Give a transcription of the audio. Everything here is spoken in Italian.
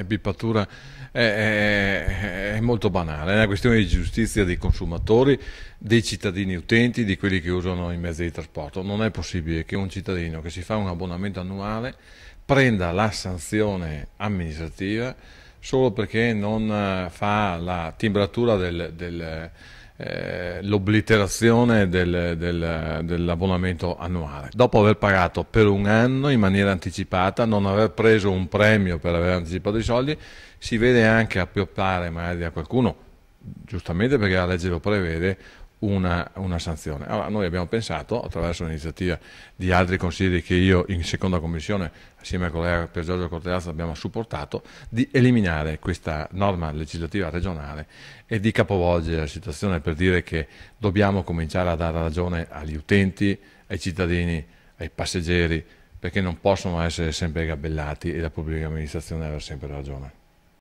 Bippatura è molto banale, è una questione di giustizia dei consumatori, dei cittadini utenti, di quelli che usano i mezzi di trasporto. Non è possibile che un cittadino che si fa un abbonamento annuale prenda la sanzione amministrativa solo perché non fa la timbratura l'obliterazione dell'abbonamento annuale. Dopo aver pagato per un anno in maniera anticipata, non aver preso un premio per aver anticipato i soldi, si vede anche appioppare magari a qualcuno, giustamente perché la legge lo prevede, una sanzione. Allora, noi abbiamo pensato, attraverso l'iniziativa di altri consigli che io in seconda commissione, assieme al collega Pier Giorgio Cortellazzo, abbiamo supportato, di eliminare questa norma legislativa regionale e di capovolgere la situazione per dire che dobbiamo cominciare a dare ragione agli utenti, ai cittadini, ai passeggeri, perché non possono essere sempre gabellati e la pubblica amministrazione avere sempre ragione.